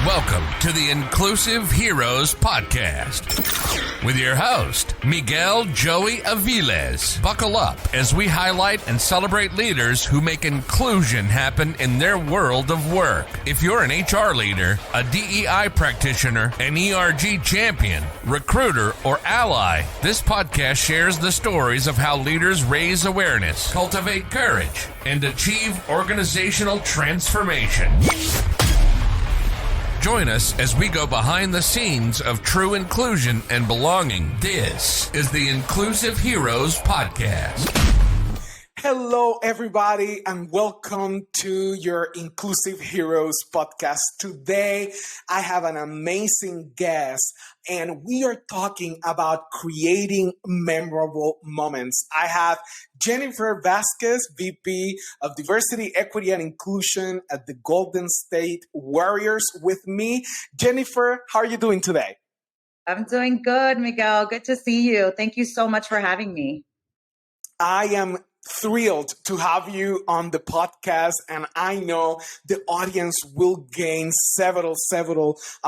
Welcome to the Inclusive Heroes Podcast with your host, Miguel Joey Aviles. Buckle up as we highlight and celebrate leaders who make inclusion happen in their world of work. If you're an HR leader, a DEI practitioner, an ERG champion, recruiter, or ally, this podcast shares the stories of how leaders raise awareness, cultivate courage, and achieve organizational transformation. Join us as we go behind the scenes of true inclusion and belonging. This is the Inclusive Heroes Podcast. Hello, everybody, and welcome to your Inclusive Heroes Podcast. Today, I have an amazing guest, and we are talking about creating memorable moments. I have Jennifer Vasquez, VP of Diversity, Equity, and Inclusion at the Golden State Warriors with me. Jennifer, how are you doing today? I'm doing good, Miguel. Good to see you. Thank you so much for having me. I am thrilled to have you on the podcast, and I know the audience will gain several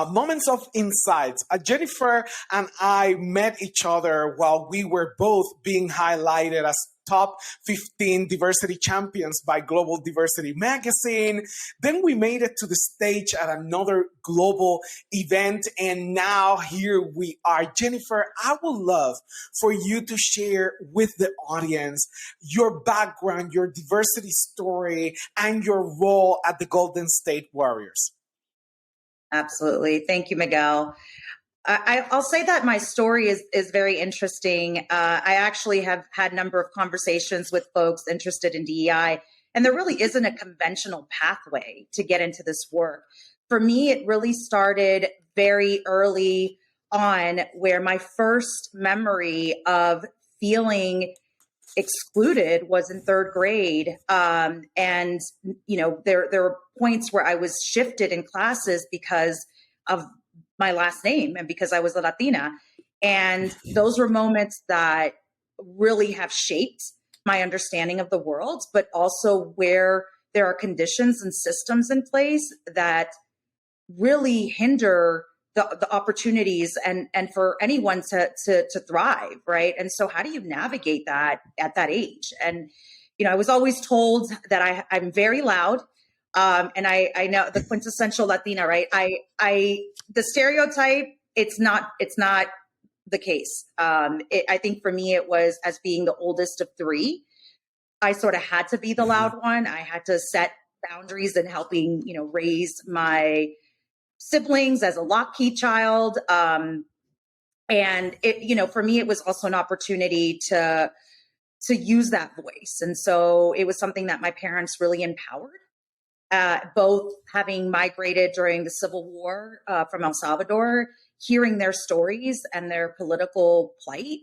moments of insights. Jennifer and I met each other while we were both being highlighted as top 15 diversity champions by Global Diversity Magazine. Then we made it to the stage at another global event, and now here we are. Jennifer, I would love for you to share with the audience your background, your diversity story, and your role at the Golden State Warriors. Absolutely. Thank you, Miguel. I'll say that my story is very interesting. I actually have had a number of conversations with folks interested in DEI, and there really isn't a conventional pathway to get into this work. For me, it really started very early on, where my first memory of feeling excluded was in third grade. And, you know, there were points where I was shifted in classes because of my last name and because I was a Latina. And those were moments that really have shaped my understanding of the world, but also where there are conditions and systems in place that really hinder the opportunities and for anyone to thrive, right? And so how do you navigate that at that age? And, you know, I was always told that I'm very loud. And I know the quintessential Latina, right? The stereotype, it's not the case. I think for me, it was, as being the oldest of three, I sort of had to be the loud one. I had to set boundaries in helping, you know, raise my siblings as a lock-key child. And it, you know, for me, it was also an opportunity to use that voice. And so it was something that my parents really empowered. Both having migrated during the Civil War from El Salvador, hearing their stories and their political plight,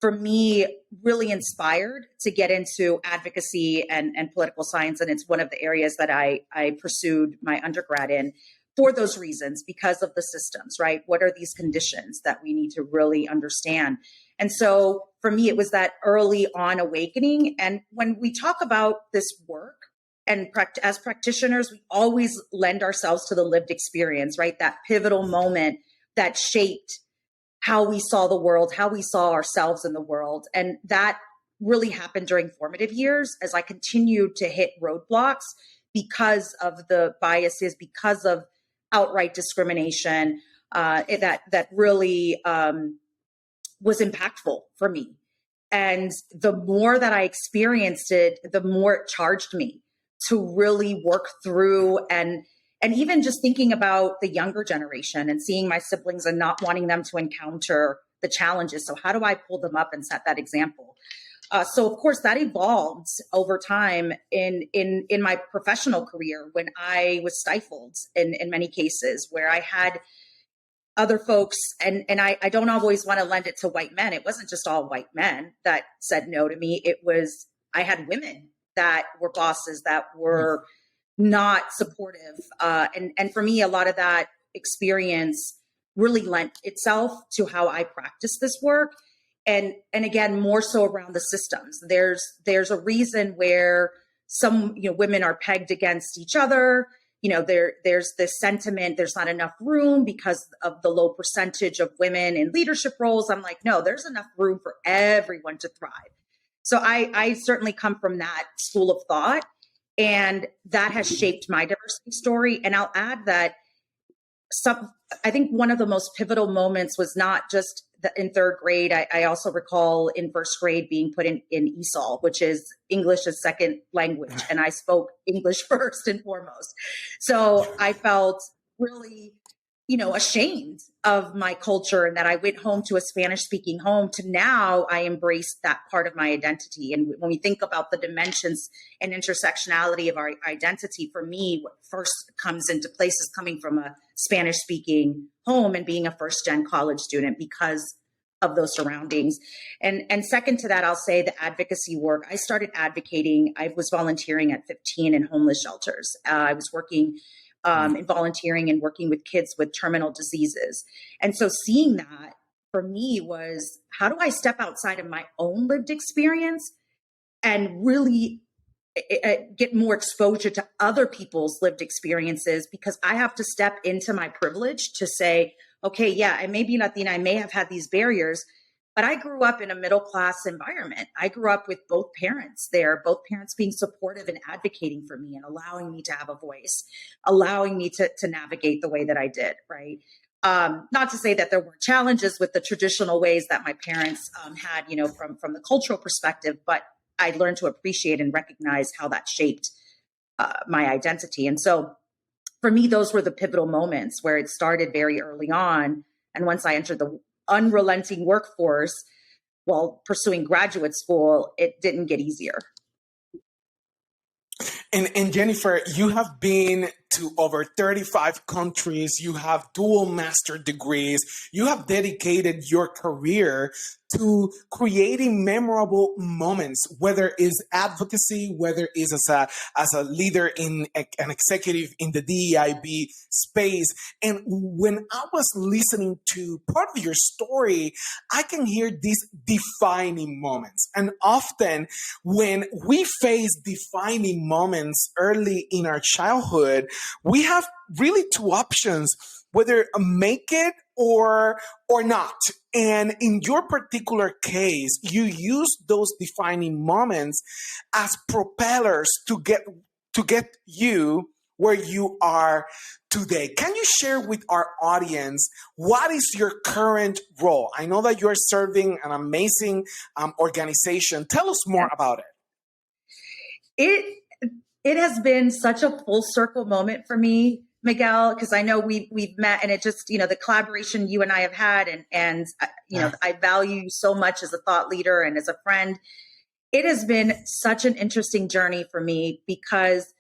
for me, really inspired to get into advocacy and political science. And it's one of the areas that I pursued my undergrad in for those reasons, because of the systems, right? What are these conditions that we need to really understand? And so for me, it was that early on awakening. And when we talk about this work, and as practitioners, we always lend ourselves to the lived experience, right? That pivotal moment that shaped how we saw the world, how we saw ourselves in the world. And that really happened during formative years as I continued to hit roadblocks because of the biases, because of outright discrimination that really was impactful for me. And the more that I experienced it, the more it charged me to really work through and even just thinking about the younger generation and seeing my siblings and not wanting them to encounter the challenges. So how do I pull them up and set that example? So of course that evolved over time in my professional career, when I was stifled in many cases, where I had other folks, and I don't always want to lend it to white men. It wasn't just all white men that said no to me. It was, I had women that were bosses that were not supportive. And for me, a lot of that experience really lent itself to how I practice this work. And again, more so around the systems. There's a reason where some, you know, women are pegged against each other. there's this sentiment, there's not enough room because of the low percentage of women in leadership roles. I'm like, no, there's enough room for everyone to thrive. So I certainly come from that school of thought, and that has shaped my diversity story. And I'll add that I think one of the most pivotal moments was not just in third grade. I also recall in first grade being put in ESOL, which is English as second language. And I spoke English first and foremost. So I felt really, ashamed of my culture, and that I went home to a Spanish speaking home, to now I embraced that part of my identity. And when we think about the dimensions and intersectionality of our identity, for me, what first comes into place is coming from a Spanish speaking home and being a first gen college student because of those surroundings. And second to that, I'll say the advocacy work. I started advocating. I was volunteering at 15 in homeless shelters. I was working in volunteering and working with kids with terminal diseases. And so seeing that for me was, how do I step outside of my own lived experience and really get more exposure to other people's lived experiences? Because I have to step into my privilege to say, okay, yeah, I may be Latina, I may have had these barriers, but I grew up in a middle-class environment. I grew up with both parents there, both parents being supportive and advocating for me and allowing me to have a voice, allowing me to navigate the way that I did, right? Not to say that there weren't challenges with the traditional ways that my parents had, from the cultural perspective, but I learned to appreciate and recognize how that shaped my identity. And so for me, those were the pivotal moments where it started very early on. And once I entered the unrelenting workforce while pursuing graduate school, it didn't get easier. And Jennifer, you have been to over 35 countries. You have dual master degrees. You have dedicated your career to creating memorable moments, whether it's advocacy, whether it's as a leader in an executive in the DEIB space. And when I was listening to part of your story, I can hear these defining moments. And often when we face defining moments early in our childhood, we have really two options, whether make it or not. And in your particular case, you use those defining moments as propellers to get you where you are today. Can you share with our audience, what is your current role? I know that you're serving an amazing organization. Tell us more about it. It has been such a full circle moment for me, Miguel, because I know we've met, and it just, the collaboration you and I have had, and I value you so much as a thought leader and as a friend. It has been such an interesting journey for me because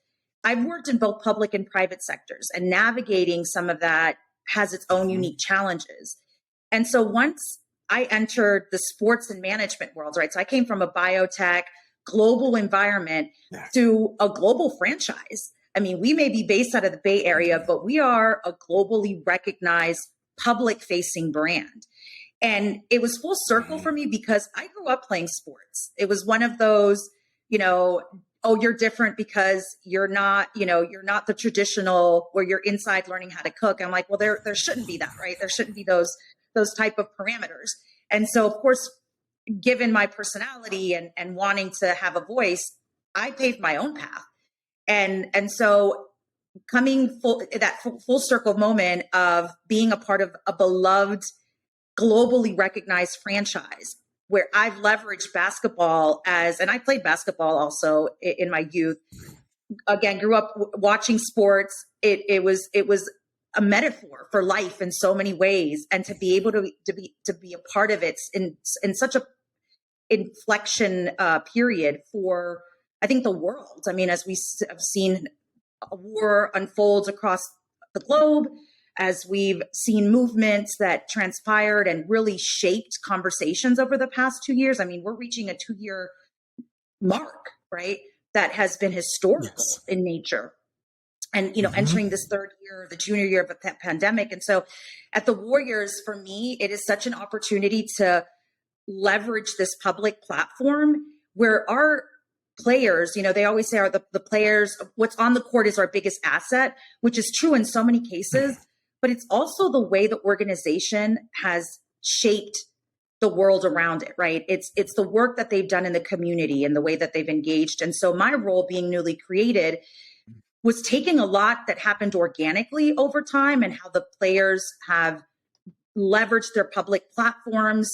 I've worked in both public and private sectors, and navigating some of that has its own unique challenges. And so once I entered the sports and management world, right? So I came from a biotech global environment to a global franchise. I mean, we may be based out of the Bay Area, but we are a globally recognized public-facing brand. And it was full circle for me because I grew up playing sports. It was one of those, oh, you're different because you're not the traditional where you're inside learning how to cook. I'm like, well, there shouldn't be that, right? There shouldn't be those type of parameters. And so, of course, given my personality and wanting to have a voice, I paved my own path. And so coming full circle moment of being a part of a beloved, globally recognized franchise where I've leveraged basketball and I played basketball also in my youth. Again, grew up watching sports. It was a metaphor for life in so many ways, and to be able to be a part of it in such a inflection period for, I think, the world. I mean, as we have seen a war unfolds across the globe, as we've seen movements that transpired and really shaped conversations over the past 2 years. I mean, we're reaching a 2-year mark, right? That has been historical in nature. And, entering this third year, the junior year of the pandemic. And so at the Warriors, for me, it is such an opportunity to leverage this public platform where our players, they always say the players, what's on the court is our biggest asset, which is true in so many cases, but it's also the way the organization has shaped the world around it, right? It's the work that they've done in the community and the way that they've engaged. And so my role, being newly created, was taking a lot that happened organically over time and how the players have leveraged their public platforms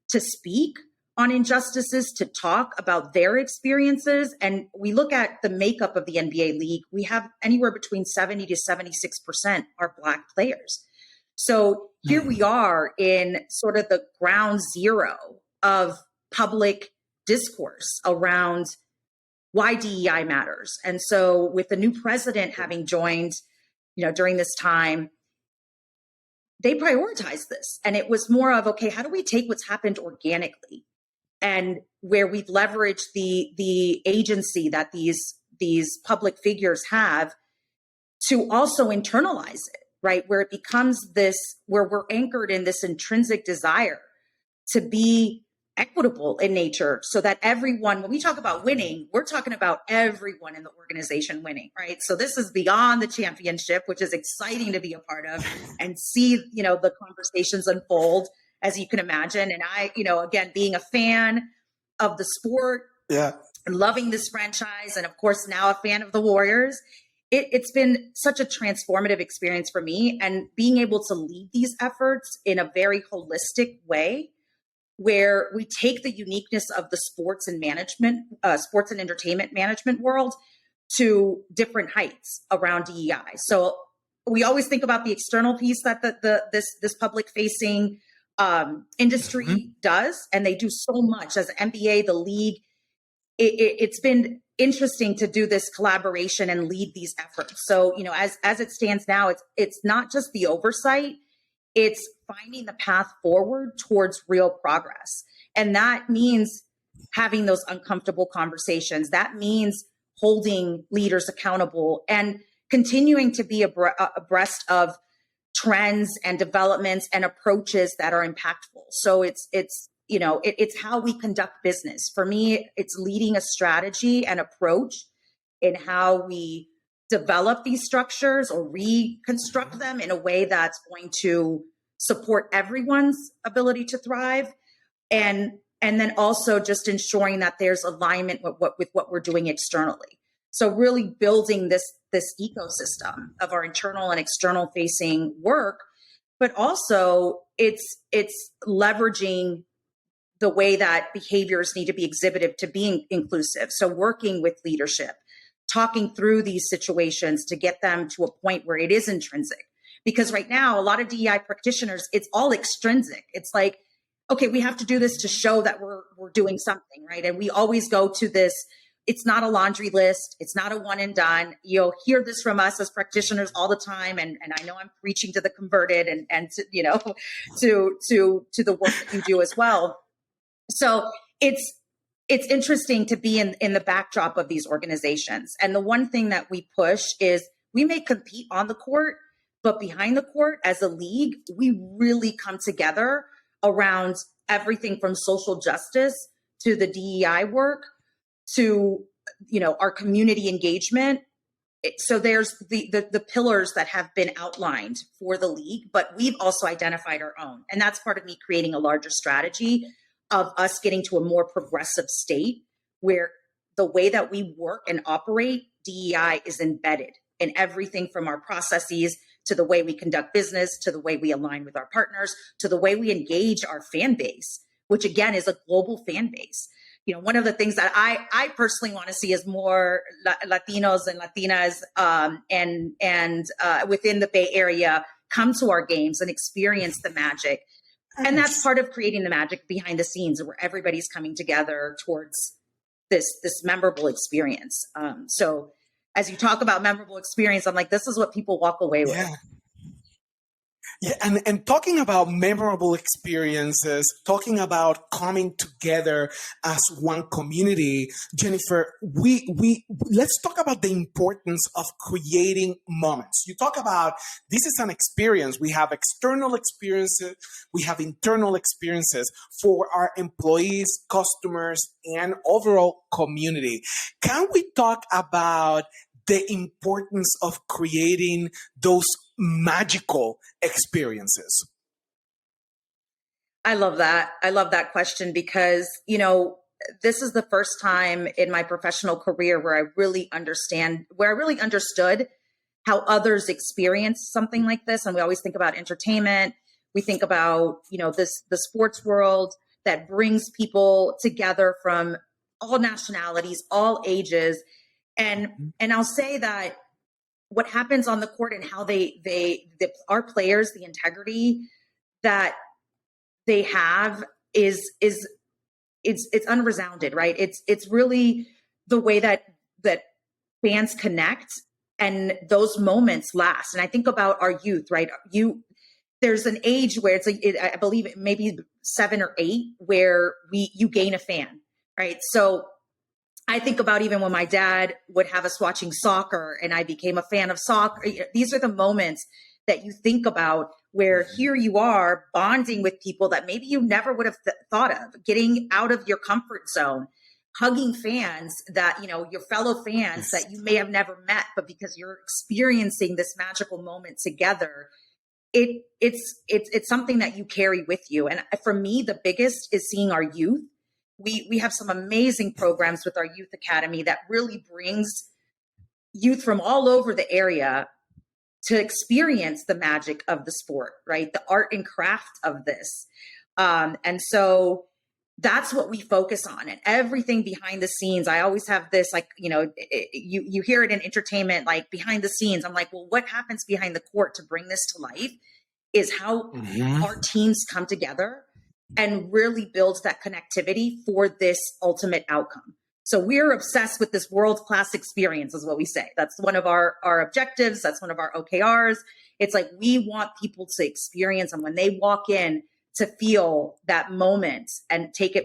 to speak on injustices, to talk about their experiences. And we look at the makeup of the NBA league, we have anywhere between 70 to 76% are Black players. So here we are in sort of the ground zero of public discourse around why DEI matters. And so with the new president having joined, during this time, they prioritized this. And it was more of, okay, how do we take what's happened organically and where we've leveraged the agency that these public figures have to also internalize it, right? Where it becomes this, where we're anchored in this intrinsic desire to be equitable in nature so that everyone, when we talk about winning, we're talking about everyone in the organization winning, right? So this is beyond the championship, which is exciting to be a part of and see, the conversations unfold, as you can imagine. And I, again, being a fan of the sport, and loving this franchise, and of course now a fan of the Warriors, it's been such a transformative experience for me, and being able to lead these efforts in a very holistic way, where we take the uniqueness of the sports and entertainment management world to different heights around DEI. So we always think about the external piece that this public facing industry does, and they do so much as NBA, the league. It's been interesting to do this collaboration and lead these efforts. So, as it stands now, it's not just the oversight, it's finding the path forward towards real progress. And that means having those uncomfortable conversations. That means holding leaders accountable and continuing to be abreast of trends and developments and approaches that are impactful. So it's how we conduct business. For me, it's leading a strategy and approach in how we develop these structures or reconstruct them in a way that's going to support everyone's ability to thrive. And then also just ensuring that there's alignment with what we're doing externally. So really building this ecosystem of our internal and external facing work, but also it's leveraging the way that behaviors need to be exhibited to be inclusive. So working with leadership, talking through these situations to get them to a point where it is intrinsic. Because right now, a lot of DEI practitioners, it's all extrinsic. It's like, okay, we have to do this to show that we're doing something, right? And we always go to this, it's not a laundry list. It's not a one and done. You'll hear this from us as practitioners all the time. And I know I'm preaching to the converted and to, to the work that you do as well. So it's interesting to be in the backdrop of these organizations. And the one thing that we push is we may compete on the court, but behind the court as a league, we really come together around everything from social justice to the DEI work to, our community engagement. So there's the pillars that have been outlined for the league, but we've also identified our own. And that's part of me creating a larger strategy of us getting to a more progressive state where the way that we work and operate, DEI is embedded in everything from our processes to the way we conduct business, to the way we align with our partners, to the way we engage our fan base, which again is a global fan base. One of the things that I personally want to see is more Latinos and Latinas and within the Bay Area come to our games and experience the magic. And that's part of creating the magic behind the scenes where everybody's coming together towards this memorable experience. So as you talk about memorable experience, I'm like, this is what people walk away with. Yeah, and talking about memorable experiences, talking about coming together as one community, Jennifer, we let's talk about the importance of creating moments. You talk about this is an experience. We have external experiences, we have internal experiences for our employees, customers, and overall community. Can we talk about the importance of creating those magical experiences? I love that. I love that question because, this is the first time in my professional career where I really understood how others experience something like this. And we always think about entertainment. We think about, the sports world that brings people together from all nationalities, all ages. And I'll say that what happens on the court and how our players, the integrity that they have is it's unresounded, right? It's really the way that fans connect and those moments last. And I think about our youth, right? There's an age where I believe it may be 7 or 8 where you gain a fan, right? So I think about even when my dad would have us watching soccer and I became a fan of soccer. These are the moments that you think about where here you are bonding with people that maybe you never would have thought of, getting out of your comfort zone, hugging fans that, your fellow fans that you may have never met, but because you're experiencing this magical moment together, it's something that you carry with you. And for me, the biggest is seeing our youth. We have some amazing programs with our youth academy that really brings youth from all over the area to experience the magic of the sport, right? The art and craft of this. And so that's what we focus on, and everything behind the scenes. I always have this, you hear it in entertainment, like behind the scenes. I'm like, well, what happens behind the court to bring this to life is how our teams come together and really builds that connectivity for this ultimate outcome. So we're obsessed with this world-class experience is what we say. That's one of our objectives. That's one of our OKRs. It's like, we want people to experience, and when they walk in, to feel that moment and take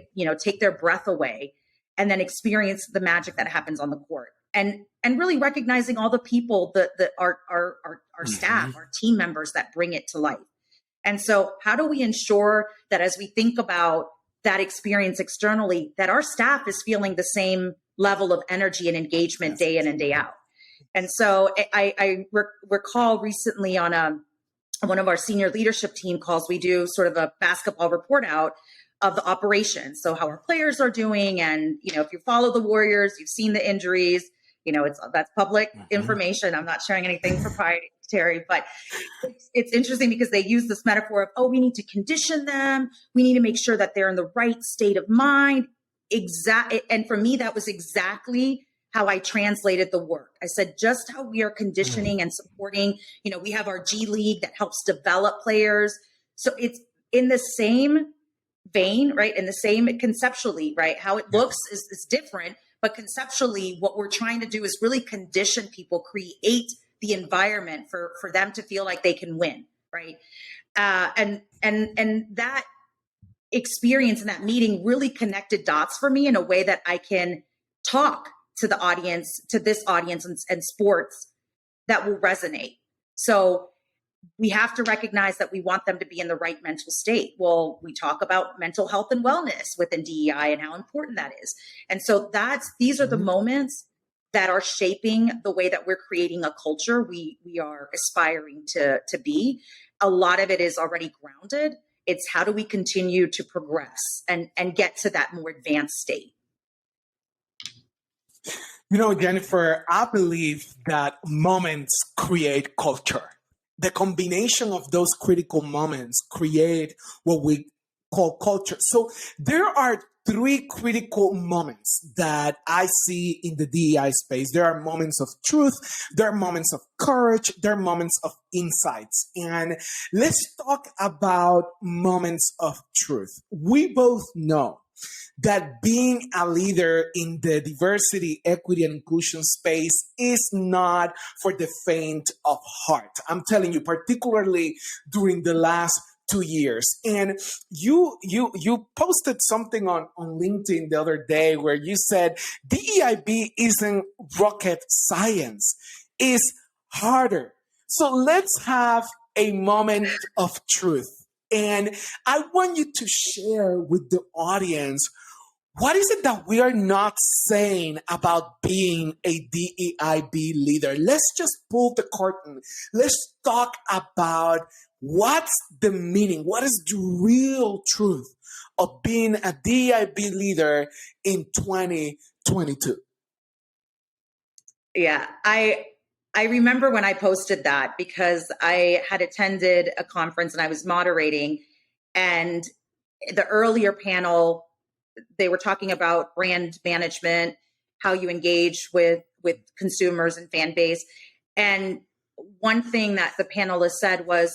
their breath away and then experience the magic that happens on the court. And really recognizing all the people, our staff, our team members that bring it to life. And so how do we ensure that as we think about that experience externally, that our staff is feeling the same level of energy and engagement day in and day out? And so I recall recently on one of our senior leadership team calls, we do sort of a basketball report out of the operation. So how our players are doing. And, if you follow the Warriors, you've seen the injuries, that's public information. I'm not sharing anything proprietary, but it's interesting because they use this metaphor of, we need to condition them. We need to make sure that they're in the right state of mind. And for me, that was exactly how I translated the work. I said, just how we are conditioning and supporting, we have our G League that helps develop players. So it's in the same vein, right? In the same conceptually, right? How it looks is different, but conceptually what we're trying to do is really condition people, create the environment for them to feel like they can win, right? And that experience in that meeting really connected dots for me in a way that I can talk to the audience, to this audience and sports that will resonate. So we have to recognize that we want them to be in the right mental state. Well, we talk about mental health and wellness within DEI and how important that is. And so these are the moments that are shaping the way that we're creating a culture we are aspiring to be. A lot of it is already grounded. It's how do we continue to progress and get to that more advanced state? Jennifer, I believe that moments create culture. The combination of those critical moments create what we call culture. So there are 3 critical moments that I see in the DEI space. There are moments of truth, there are moments of courage, there are moments of insights. And let's talk about moments of truth. We both know that being a leader in the diversity, equity, and inclusion space is not for the faint of heart. I'm telling you, particularly during the last 2 years. And you posted something on LinkedIn the other day where you said DEIB isn't rocket science, it's harder. So let's have a moment of truth. And I want you to share with the audience, what is it that we are not saying about being a DEIB leader? Let's just pull the curtain. Let's talk about what's the meaning, what is the real truth of being a DEIB leader in 2022? Yeah, I remember when I posted that because I had attended a conference and I was moderating, and the earlier panel, they were talking about brand management, how you engage with consumers and fan base. And one thing that the panelist said was,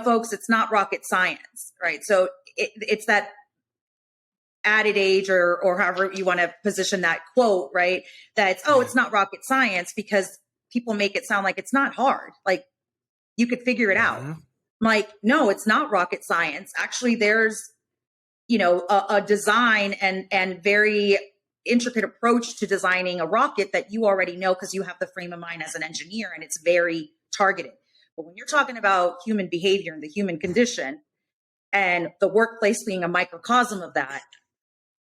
folks, it's not rocket science, right? So it's that added age or however you want to position that quote, right? That it's not rocket science because people make it sound like it's not hard. Like you could figure it out. I'm like, no, it's not rocket science. Actually, there's a design and very intricate approach to designing a rocket that you already know because you have the frame of mind as an engineer, and it's very targeted. But when you're talking about human behavior and the human condition and the workplace being a microcosm of that,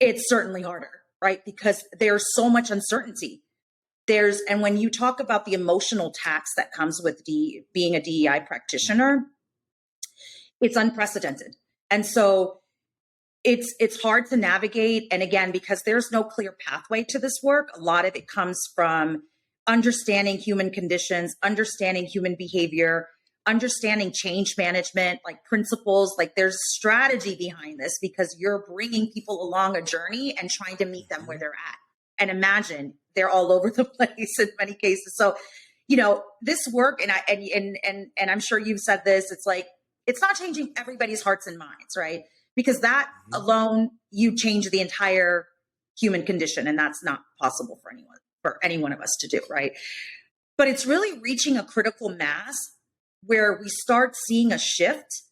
it's certainly harder, right? Because there's so much uncertainty. And when you talk about the emotional tax that comes with being a DEI practitioner, it's unprecedented. And so it's hard to navigate. And again, because there's no clear pathway to this work, a lot of it comes from understanding human conditions, understanding human behavior, understanding change management, like principles, like there's strategy behind this because you're bringing people along a journey and trying to meet them where they're at. And imagine they're all over the place in many cases. So, this work, and I'm sure you've said this, it's like, it's not changing everybody's hearts and minds, right? Because that alone, you change the entire human condition, and that's not possible for any one of us to do, right? But it's really reaching a critical mass where we start seeing a shift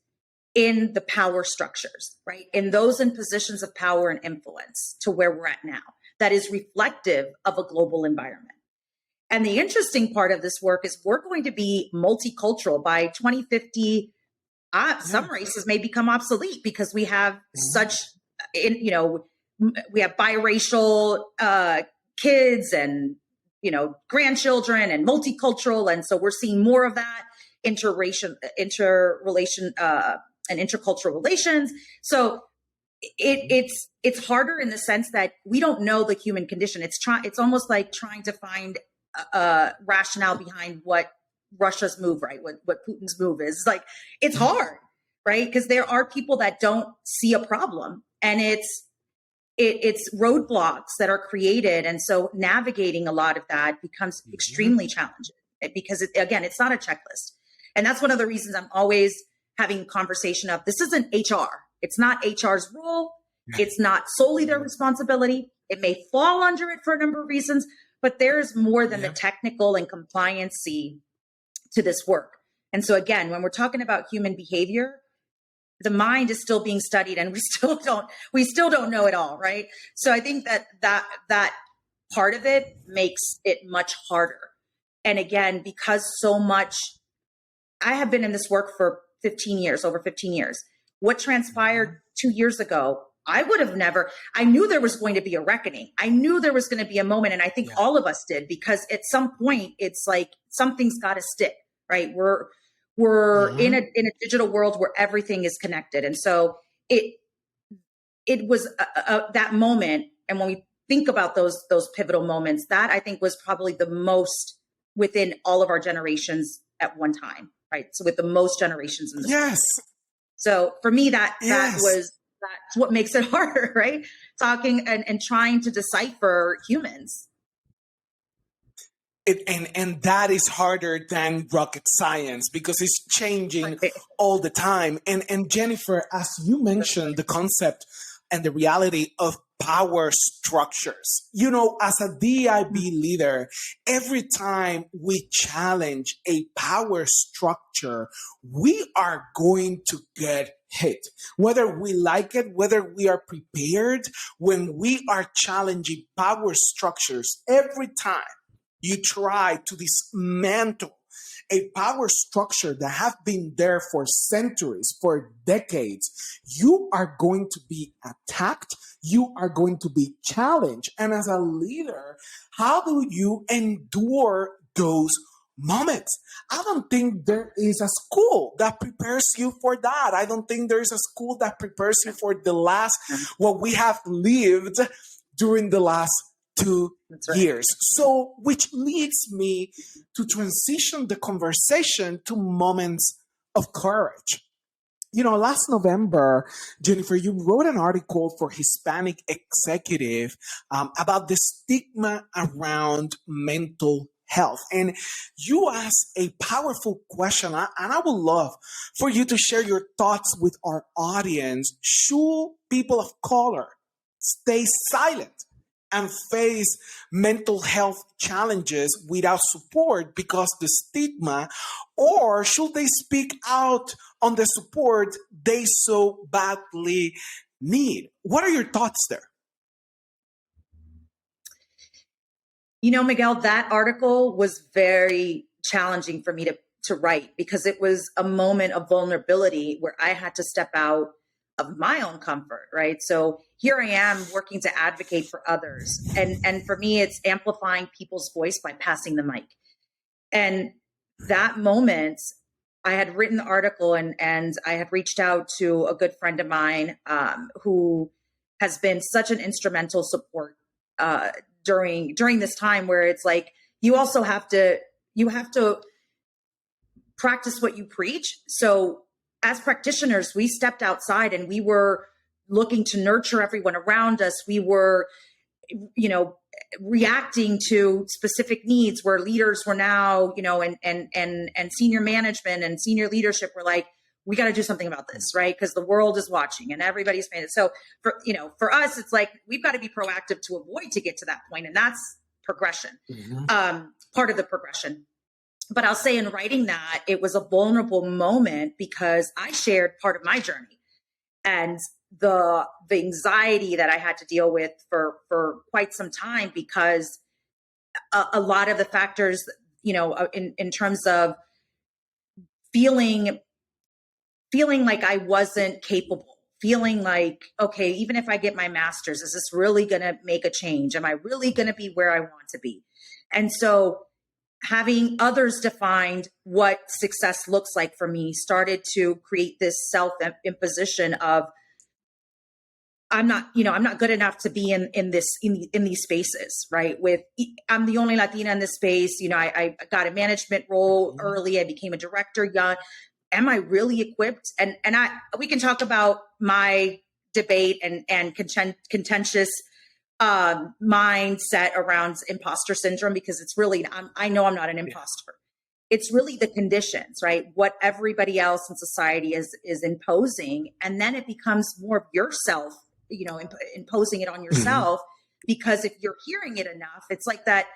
in the power structures, right? In those in positions of power and influence to where we're at now, that is reflective of a global environment. And the interesting part of this work is we're going to be multicultural by 2050. Some races may become obsolete because we have we have biracial kids and, grandchildren and multicultural. And so we're seeing more of that interrelation and intercultural relations. So it's harder in the sense that we don't know the human condition. It's almost like trying to find a rationale behind what Russia's move, right? What Putin's move is. Like, it's hard, right? Because there are people that don't see a problem, and it's roadblocks that are created. And so navigating a lot of that becomes extremely challenging because it's not a checklist. And that's one of the reasons I'm always having a conversation of, this isn't HR. It's not HR's role. It's not solely their responsibility. It may fall under it for a number of reasons, but there's more than the technical and compliancy to this work. And so again, when we're talking about human behavior, the mind is still being studied, and we still don't know it all, right? So I think that part of it makes it much harder. And again, because so much, I have been in this work for over 15 years. What transpired 2 years ago, I knew there was going to be a reckoning. I knew there was going to be a moment. And I think all of us did, because at some point it's like, something's got to stick, right? We're in a digital world where everything is connected. And so it was that moment. And when we think about those pivotal moments, that I think was probably the most within all of our generations at one time, right? So with the most generations in this world. So for me, that's what makes it harder, right? Talking and trying to decipher humans. And that is harder than rocket science because it's changing all the time. And Jennifer, as you mentioned, the concept and the reality of power structures. You know, as a DIB leader, every time we challenge a power structure, we are going to get hit. Whether we like it, whether we are prepared, when we are challenging power structures, every time you try to dismantle a power structure that have been there for centuries, for decades, you are going to be attacked. You are going to be challenged. And as a leader, how do you endure those moments? I don't think there is a school that prepares you for that. I don't think there is a school that prepares you for what we have lived during the last 2 years. So, which leads me to transition the conversation to moments of courage. You know, last November, Jennifer, you wrote an article for Hispanic Executive about the stigma around mental health. And you asked a powerful question, and I would love for you to share your thoughts with our audience. Should people of color stay silent and face mental health challenges without support because the stigma, or should they speak out on the support they so badly need? What are your thoughts there? You know, Miguel, that article was very challenging for me to write because it was a moment of vulnerability where I had to step out of my own comfort, right? So here I am working to advocate for others. And for me, it's amplifying people's voice by passing the mic. And that moment, I had written the article and I had reached out to a good friend of mine who has been such an instrumental support during this time where it's like, you also have to practice what you preach. So as practitioners, we stepped outside and we were looking to nurture everyone around us. We were, reacting to specific needs where leaders were now, and senior management and senior leadership were like, we got to do something about this, right? Because the world is watching and everybody's paying it. So for us, it's like, we've got to be proactive to avoid to get to that point. And that's progression, part of the progression. But I'll say in writing that, it was a vulnerable moment because I shared part of my journey and the anxiety that I had to deal with for quite some time because a lot of the factors, in terms of feeling like I wasn't capable, feeling like, okay, even if I get my master's, is this really going to make a change? Am I really going to be where I want to be? And so having others defined what success looks like for me started to create this self-imposition of, I'm not good enough to be in these spaces, right? I'm the only Latina in this space. I got a management role early. I became a director young. Am I really equipped? And we can talk about my debate and contentious mindset around imposter syndrome, because it's really, I know I'm not an imposter. It's really the conditions, right? What everybody else in society is imposing. And then it becomes more of yourself, imposing it on yourself, because if you're hearing it enough, it's like that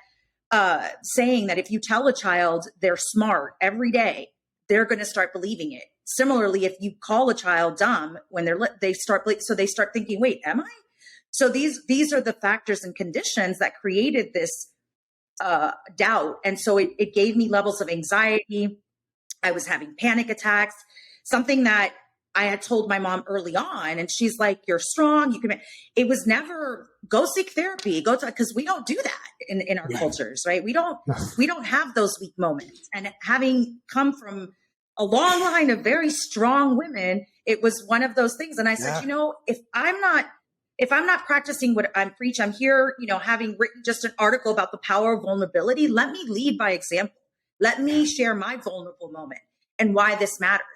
saying that if you tell a child they're smart every day, they're going to start believing it. Similarly, if you call a child dumb when they start thinking, wait, am I? So these are the factors and conditions that created this doubt. And so it gave me levels of anxiety. I was having panic attacks, something that I had told my mom early on. And she's like, you're strong. You can. It was never go seek therapy, because we don't do that in our cultures, right? We don't have those weak moments. And having come from a long line of very strong women, it was one of those things. And I said, if I'm not practicing what I'm preach, I'm here, having written just an article about the power of vulnerability. Let me lead by example. Let me share my vulnerable moment and why this matters.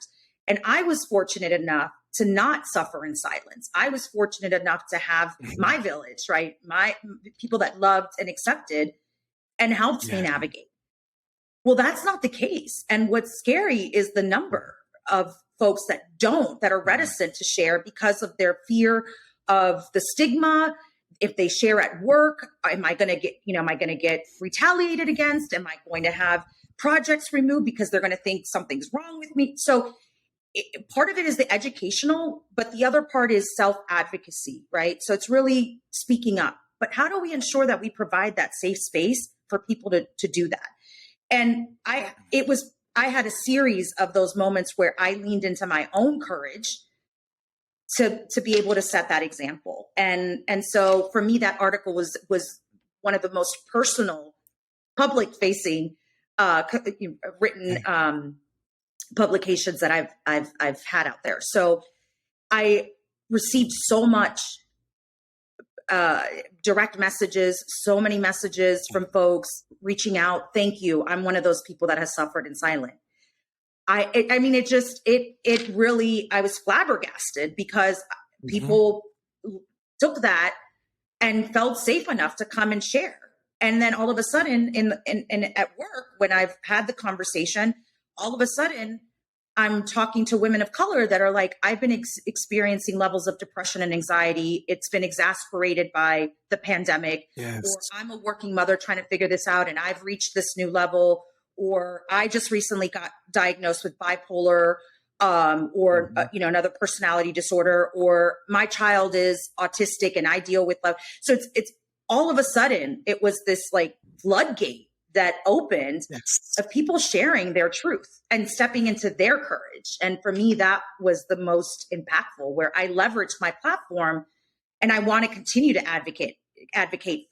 And I was fortunate enough to not suffer in silence. I was fortunate enough to have my village, right? My people that loved and accepted and helped me navigate. Well, that's not the case. And what's scary is the number of folks that are reticent to share because of their fear of the stigma. If they share at work, am I going to get retaliated against? Am I going to have projects removed because they're going to think something's wrong with me? So part of it is the educational, but the other part is self-advocacy, right? So it's really speaking up. But how do we ensure that we provide that safe space for people to do that? And I had a series of those moments where I leaned into my own courage to be able to set that example. And so for me, that article was one of the most personal, public facing, written publications that I've had out there. So I received so much direct messages, so many messages from folks reaching out. Thank you. I'm one of those people that has suffered in silence. It really, I was flabbergasted because people took that and felt safe enough to come and share. And then all of a sudden in at work, when I've had the conversation, all of a sudden I'm talking to women of color that are like, I've been experiencing levels of depression and anxiety. It's been exacerbated by the pandemic. Yes. Or I'm a working mother trying to figure this out and I've reached this new level. Or I just recently got diagnosed with bipolar, or another personality disorder, or my child is autistic and I deal with love. So it's all of a sudden it was this like floodgate that opened of people sharing their truth and stepping into their courage. And for me, that was the most impactful, where I leveraged my platform and I want to continue to advocate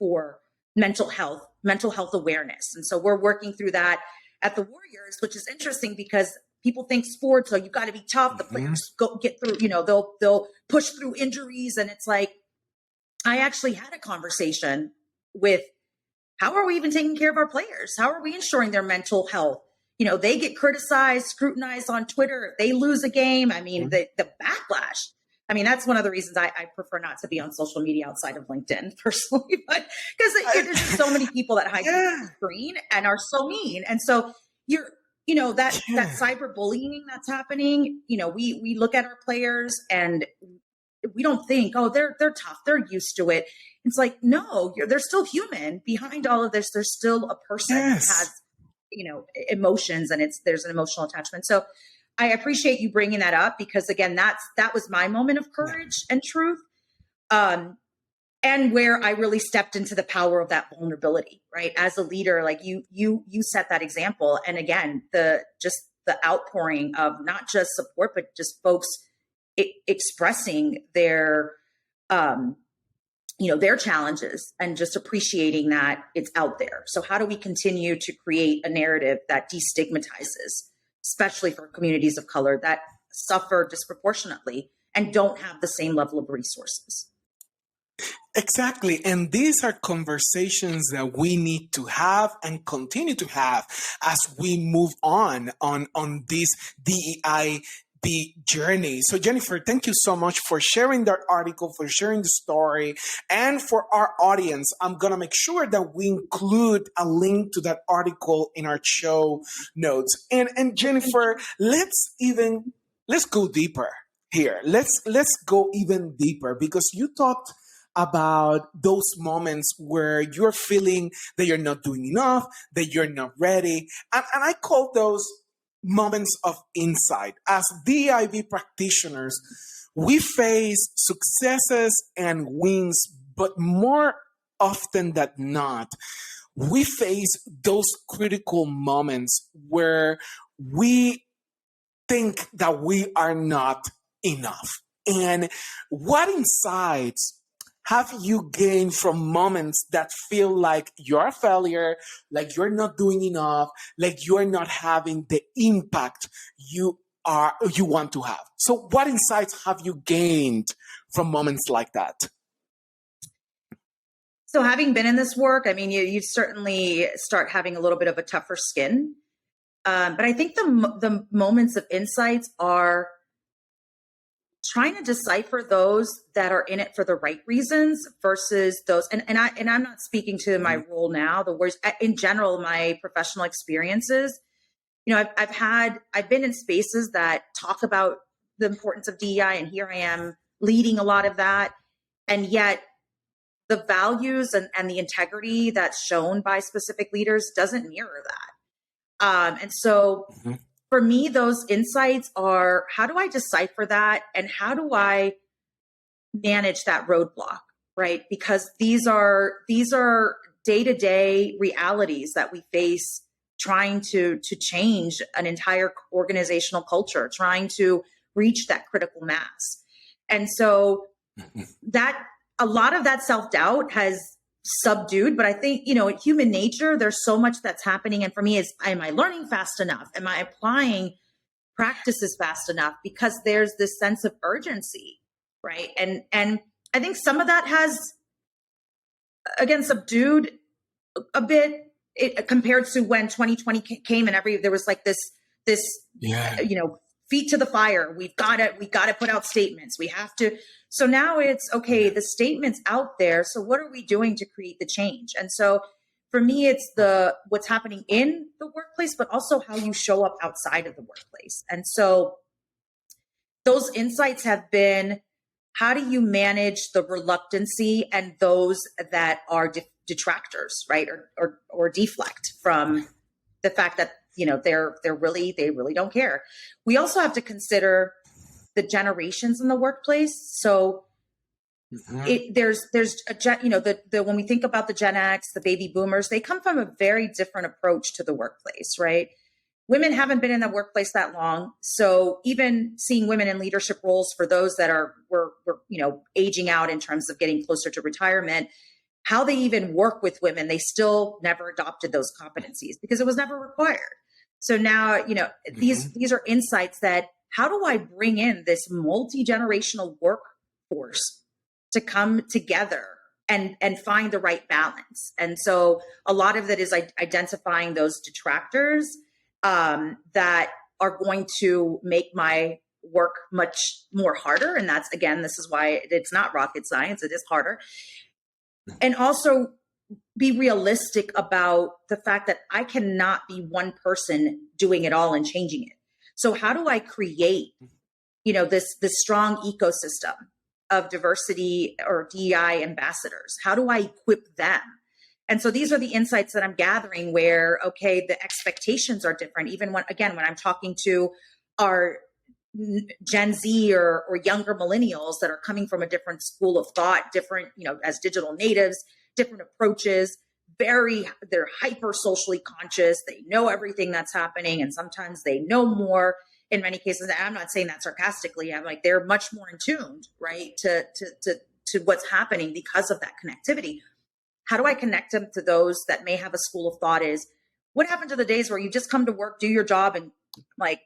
for mental health awareness. And so we're working through that at the Warriors, which is interesting because people think sports, so you've got to be tough. The players get through, they'll push through injuries. And it's like, I actually had a conversation with, how are we even taking care of our players? How are we ensuring their mental health? They get criticized, scrutinized on Twitter. If they lose a game, I mean, the backlash. I mean, that's one of the reasons I prefer not to be on social media outside of LinkedIn personally, but because there's just so many people that hide behind the screen and are so mean. And so that cyberbullying that's happening, we look at our players and we don't think, oh, they're tough, they're used to it. It's like, no, they're still human. Behind all of this, there's still a person that has, emotions, and there's an emotional attachment. So I appreciate you bringing that up because, again, that was my moment of courage and truth, and where I really stepped into the power of that vulnerability. Right, as a leader, like you set that example, and again, the outpouring of not just support, but just folks expressing their their challenges and just appreciating that it's out there. So how do we continue to create a narrative that destigmatizes, especially for communities of color that suffer disproportionately and don't have the same level of resources? Exactly. And these are conversations that we need to have and continue to have as we move on this DEI journey. So Jennifer, thank you so much for sharing that article, for sharing the story. And for our audience, I'm going to make sure that we include a link to that article in our show notes. And Jennifer, let's go deeper here. Let's go even deeper, because you talked about those moments where you're feeling that you're not doing enough, that you're not ready. And I call those moments of insight. As DIV practitioners, we face successes and wins, but more often than not, we face those critical moments where we think that we are not enough. And what insights have you gained from moments that feel like you're a failure, like you're not doing enough, like you're not having the impact you want to have? So what insights have you gained from moments like that? So having been in this work, I mean, you certainly start having a little bit of a tougher skin. But I think the moments of insights are trying to decipher those that are in it for the right reasons versus those. And I'm not speaking to my role now, the words in general, my professional experiences. I've been in spaces that talk about the importance of DEI, and here I am leading a lot of that. And yet the values and the integrity that's shown by specific leaders doesn't mirror that. And so for me, those insights are, how do I decipher that? And how do I manage that roadblock, right? Because these are day-to-day realities that we face trying to change an entire organizational culture, trying to reach that critical mass. And so that a lot of that self-doubt has subdued, but I think, you know, in human nature, there's so much that's happening. And for me, is, am I learning fast enough? Am I applying practices fast enough? Because there's this sense of urgency, right? And I think some of that has, again, subdued a bit compared to when 2020 came and there was like this, you know, feet to the fire. We've got to put out statements. We have to. So now it's okay. The statement's out there. So what are we doing to create the change? And so for me, it's what's happening in the workplace, but also how you show up outside of the workplace. And so those insights have been, how do you manage the reluctancy and those that are detractors, right? Or deflect from the fact that, you know, they really don't care. We also have to consider the generations in the workplace. So there's you know, when we think about the Gen X, the baby boomers, they come from a very different approach to the workplace, right? Women haven't been in the workplace that long. So even seeing women in leadership roles for those that were you know, aging out in terms of getting closer to retirement, how they even work with women, they still never adopted those competencies because it was never required. So now, you know, these are insights that, how do I bring in this multi-generational workforce to come together and find the right balance? And so a lot of that is identifying those detractors that are going to make my work much more harder. And that's, again, this is why it's not rocket science. It is harder. And also be realistic about the fact that I cannot be one person doing it all and changing it. So how do I create, you know, this strong ecosystem of diversity or DEI ambassadors? How do I equip them? And so these are the insights that I'm gathering where, okay, the expectations are different. Even when I'm talking to our Gen Z or younger millennials that are coming from a different school of thought, different, you know, as digital natives, different approaches, they're hyper socially conscious. They know everything that's happening. And sometimes they know more in many cases. I'm not saying that sarcastically. I'm like, they're much more in tune, right, to what's happening because of that connectivity. How do I connect them to those that may have a school of thought is, what happened to the days where you just come to work, do your job, and like,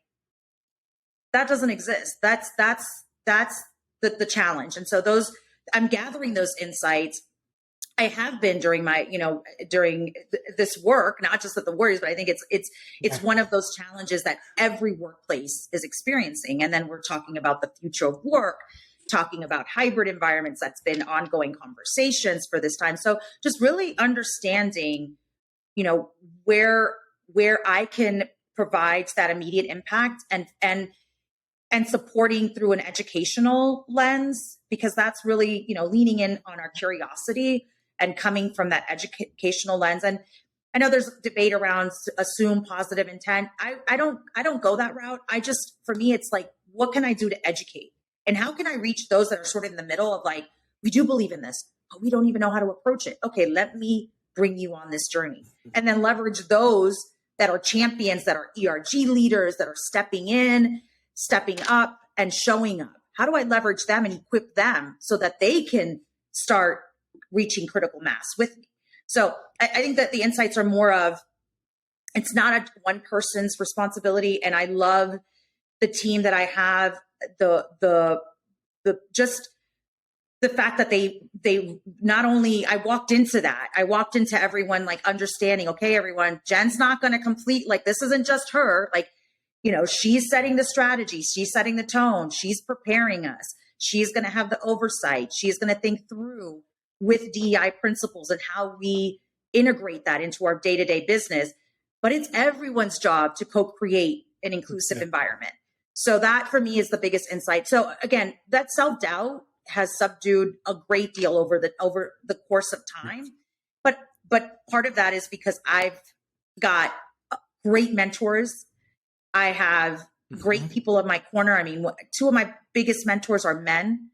that doesn't exist. That's the challenge. And so I'm gathering those insights. I have been during this work, not just at the Warriors, but I think it's one of those challenges that every workplace is experiencing. And then we're talking about the future of work, talking about hybrid environments. That's been ongoing conversations for this time. So just really understanding, you know, where I can provide that immediate impact and supporting through an educational lens, because that's really, you know, leaning in on our curiosity and coming from that educational lens. And I know there's debate around assume positive intent. I don't go that route. For me, it's like, what can I do to educate? And how can I reach those that are sort of in the middle of like, we do believe in this, but we don't even know how to approach it. Okay, let me bring you on this journey. And then leverage those that are champions, that are ERG leaders, that are stepping in, stepping up and showing up. How do I leverage them and equip them so that they can start reaching critical mass with me? So I think that the insights are more of, it's not one person's responsibility. And I love the team that I have, the fact that they not only, I walked into everyone like understanding, okay, everyone, Jen's not going to complete, like, this isn't just her, like, you know, she's setting the strategy, she's setting the tone, she's preparing us, she's going to have the oversight, she's going to think through with DEI principles and how we integrate that into our day-to-day business. But it's everyone's job to co-create an inclusive environment. So that for me is the biggest insight. So again, that self-doubt, has subdued a great deal over the course of time. But part of that is because I've got great mentors. I have great people in my corner. I mean, two of my biggest mentors are men,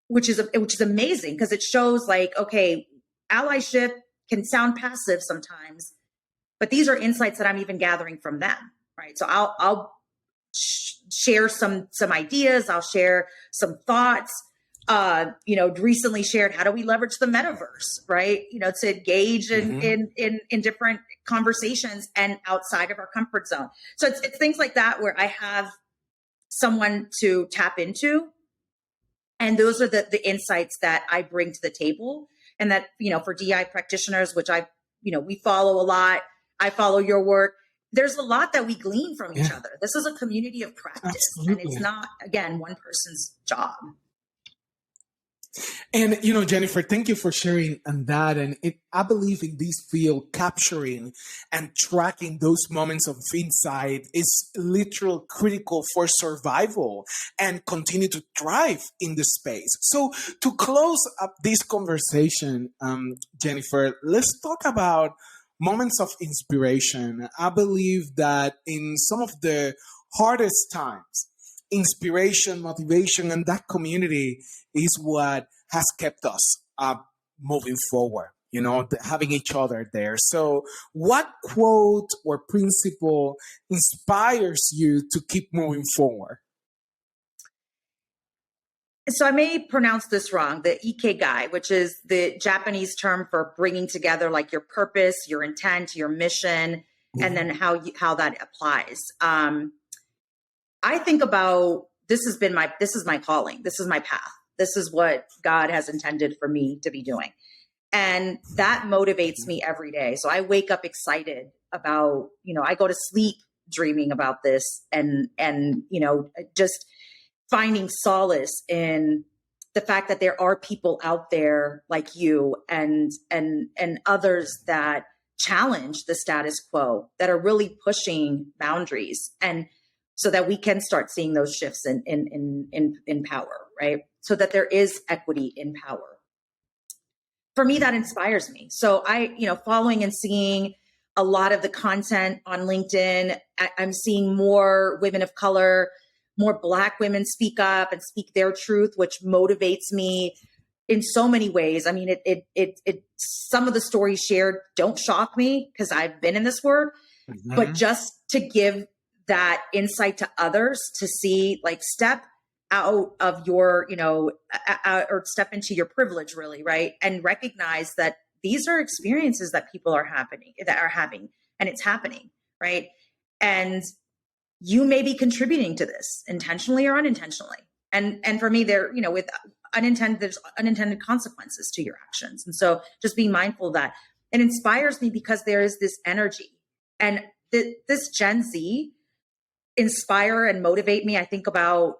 which is amazing, because it shows like, okay, allyship can sound passive sometimes, but these are insights that I'm even gathering from them, right? So I'll share some ideas. I'll share some thoughts. Recently shared, how do we leverage the metaverse, right? To engage in different conversations and outside of our comfort zone. So it's things like that where I have someone to tap into. And those are the insights that I bring to the table. And that, for DEI practitioners, which we follow a lot, I follow your work. There's a lot that we glean from each other. This is a community of practice. Absolutely. And it's not, again, one person's job. And, Jennifer, thank you for sharing on that. And I believe in this field, capturing and tracking those moments of insight is literal critical for survival and continue to thrive in the space. So to close up this conversation, Jennifer, let's talk about moments of inspiration. I believe that in some of the hardest times, inspiration, motivation, and that community is what has kept us moving forward, having each other there. So what quote or principle inspires you to keep moving forward? So I may pronounce this wrong, the ikigai, which is the Japanese term for bringing together like your purpose, your intent, your mission, and then how that applies. I think about this is my calling. This is my path. This is what God has intended for me to be doing. And that motivates me every day. So I wake up excited about, I go to sleep dreaming about this and just finding solace in the fact that there are people out there like you and others that challenge the status quo, that are really pushing boundaries, and so that we can start seeing those shifts in power, right? So that there is equity in power. For me, that inspires me. So following and seeing a lot of the content on LinkedIn, I'm seeing more women of color, more Black women speak up and speak their truth, which motivates me in so many ways. I mean, some of the stories shared don't shock me because I've been in this work, but just to give that insight to others, to see, like, step out of your, or step into your privilege, really, right? And recognize that these are experiences that people are having, and it's happening, right? And you may be contributing to this intentionally or unintentionally. And for me, with there's unintended consequences to your actions. And so just being mindful of that. It inspires me because there is this energy, and this Gen Z inspire and motivate me. I think about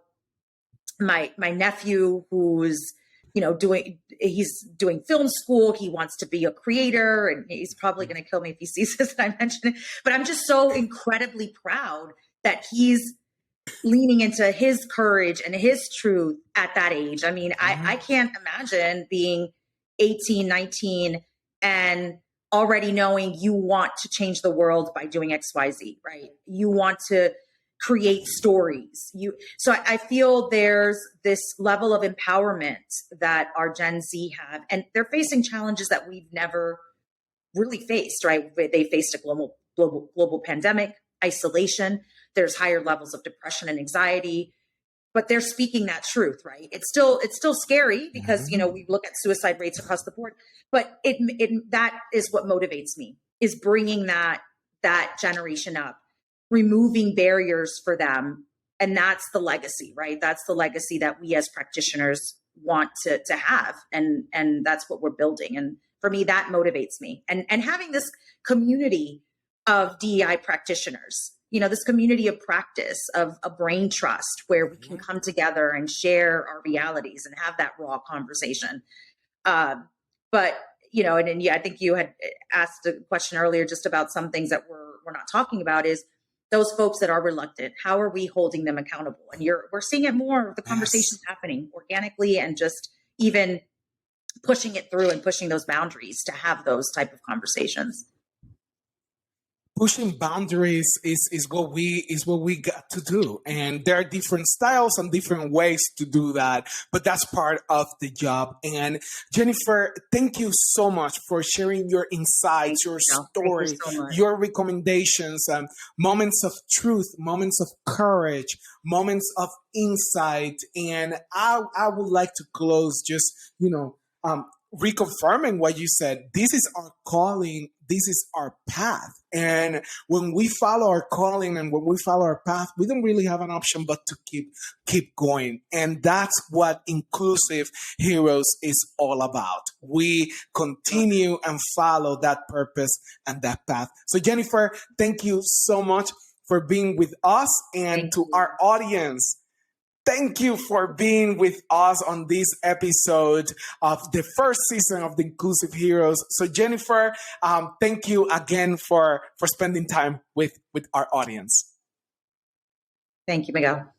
my nephew who's, he's doing film school. He wants to be a creator, and he's probably going to kill me if he sees this that I mentioned it. But I'm just so incredibly proud that he's leaning into his courage and his truth at that age. I mean, I can't imagine being 18, 19 and already knowing you want to change the world by doing XYZ, right? You want to create stories. So I feel there's this level of empowerment that our Gen Z have, and they're facing challenges that we've never really faced, right? They faced a global pandemic, isolation. There's higher levels of depression and anxiety, but they're speaking that truth, right? It's still scary because, we look at suicide rates across the board, but that is what motivates me, is bringing that generation up, removing barriers for them. And that's the legacy, right? That's the legacy that we as practitioners want to have. And that's what we're building. And for me, that motivates me. And having this community of DEI practitioners, this community of practice, of a brain trust, where we can come together and share our realities and have that raw conversation. I think you had asked a question earlier just about some things that we're not talking about, is those folks that are reluctant, how are we holding them accountable? And we're seeing it more of the conversations happening organically and just even pushing it through and pushing those boundaries to have those type of conversations. Pushing boundaries is what we got to do, and there are different styles and different ways to do that, but that's part of the job. And Jennifer, thank you so much for sharing your insights, your story, your recommendations, moments of truth, moments of courage, moments of insight. And I would like to close just reconfirming what you said. This is our calling. This is our path. And when we follow our calling and when we follow our path, we don't really have an option but to keep going. And that's what Inclusive Heroes is all about. We continue and follow that purpose and that path. So Jennifer, thank you so much for being with us, and to our audience, thank you for being with us on this episode of the first season of the Inclusive Heroes. So Jennifer, thank you again for spending time with our audience. Thank you, Miguel.